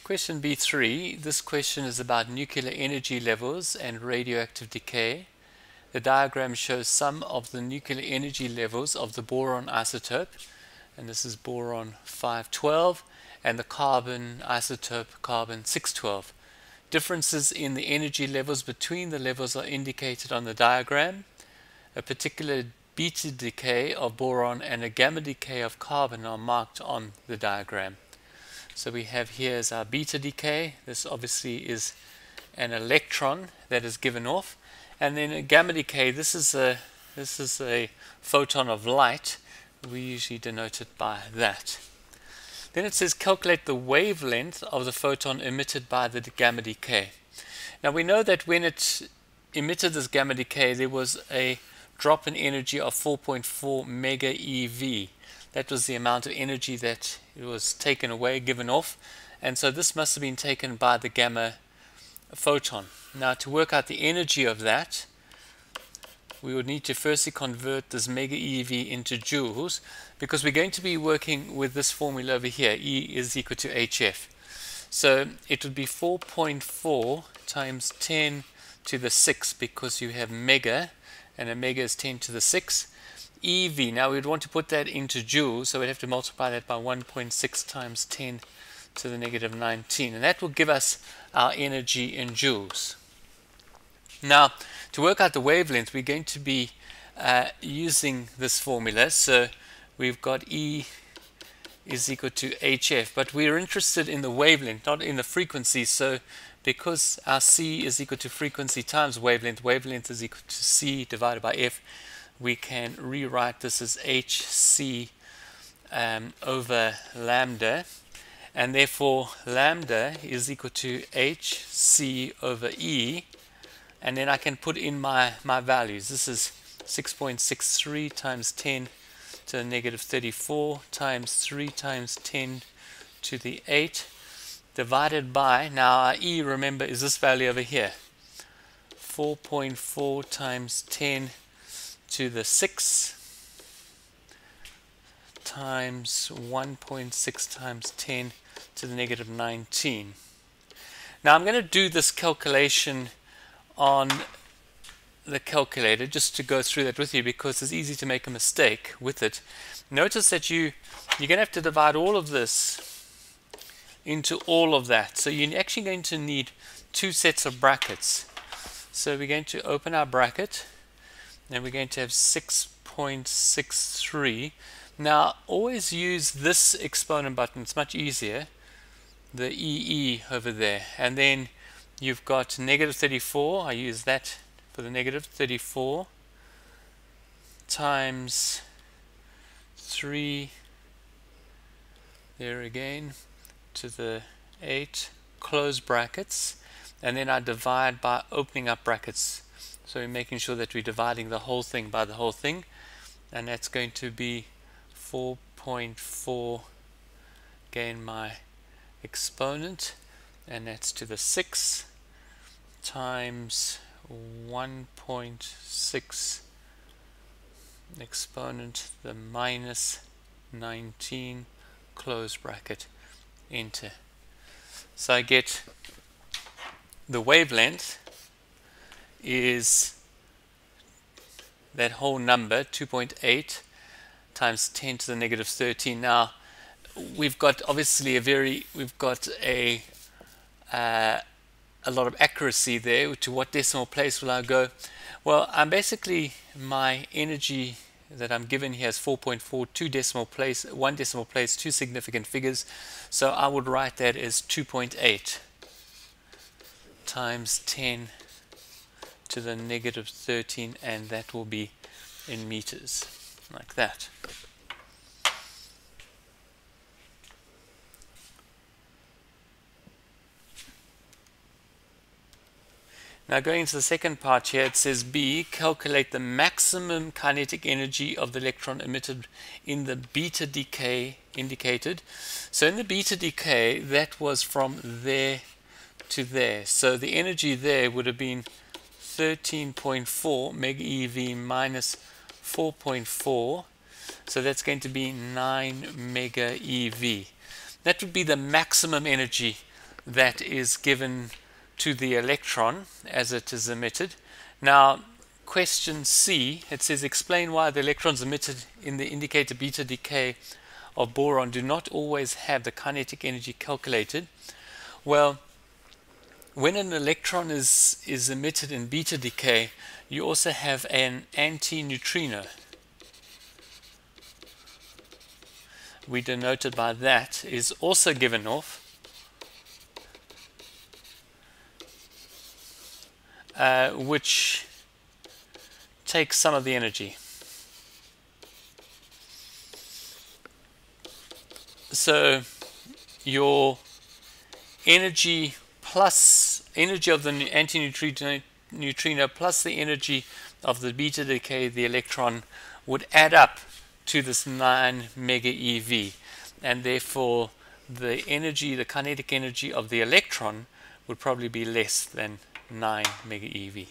Question B3. This question is about nuclear energy levels and radioactive decay. The diagram shows some of the nuclear energy levels of the boron isotope, and this is boron 512, and the carbon isotope carbon 612. Differences in the energy levels between the levels are indicated on the diagram. A particular beta decay of boron and a gamma decay of carbon are marked on the diagram. So we have here is our beta decay. This obviously is an electron that is given off, and then a gamma decay. This is a photon of light. We usually denote it by that. Then it says calculate the wavelength of the photon emitted by the gamma decay. Now we know that when it emitted this gamma decay, there was a drop in energy of 4.4 mega eV. That was the amount of energy that it was taken away, given off, and so this must have been taken by the gamma photon. Now to work out the energy of that, we would need to firstly convert this mega eV into joules, because we're going to be working with this formula over here. E is equal to HF. So it would be 4.4 times 10 to the 6, because you have mega, and a mega is 10 to the 6. EV, now we'd want to put that into joules, so we'd have to multiply that by 1.6 times 10 to the negative 19, and that will give us our energy in joules. Now, to work out the wavelength, we're going to be using this formula. So we've got E is equal to HF, but we're interested in the wavelength, not in the frequency. So because our C is equal to frequency times wavelength, wavelength is equal to C divided by F, we can rewrite this as HC over lambda, and therefore lambda is equal to HC over E, and then I can put in my values. This is 6.63 times 10 to the negative 34 times 3 times 10 to the 8 divided by, now our E, remember, is this value over here, 4.4 times 10 to the 6 times 1.6 times 10 to the negative 19. Now I'm going to do this calculation on the calculator just to go through that with you, because it's easy to make a mistake with it. Notice that you're going to have to divide all of this into all of that. So you're actually going to need two sets of brackets. So we're going to open our bracket, and we're going to have 6.63. Now always use this exponent button, it's much easier, the EE over there, and then you've got negative 34, I use that for the negative 34 times 3 there again to the 8, close brackets, and then I divide by opening up brackets. So we're making sure that we're dividing the whole thing by the whole thing, and that's going to be 4.4, again my exponent, and that's to the 6 times 1.6 exponent the minus 19, close bracket, enter. So I get the wavelength is that whole number, 2.8 times 10 to the negative 13. Now we've got obviously a lot of accuracy there. To what decimal place will I go? Well, I'm basically, my energy that I'm given here is 4.4, one decimal place, two significant figures. So I would write that as 2.8 times 10 to the negative 13, and that will be in meters, like that. Now going to the second part here, it says B, calculate the maximum kinetic energy of the electron emitted in the beta decay indicated. So in the beta decay, that was from there to there. So the energy there would have been 13.4 mega eV minus 4.4. So that's going to be 9 mega eV. That would be the maximum energy that is given to the electron as it is emitted. Now, question C, it says explain why the electrons emitted in the indicator beta decay of boron do not always have the kinetic energy calculated. Well, when an electron is emitted in beta decay, you also have an anti-neutrino. We denoted by that is also given off, which takes some of the energy. So your energy plus energy of the anti-neutrino plus the energy of the beta decay, the electron, would add up to this 9 mega eV, and therefore the energy, the kinetic energy of the electron would probably be less than 9 mega eV.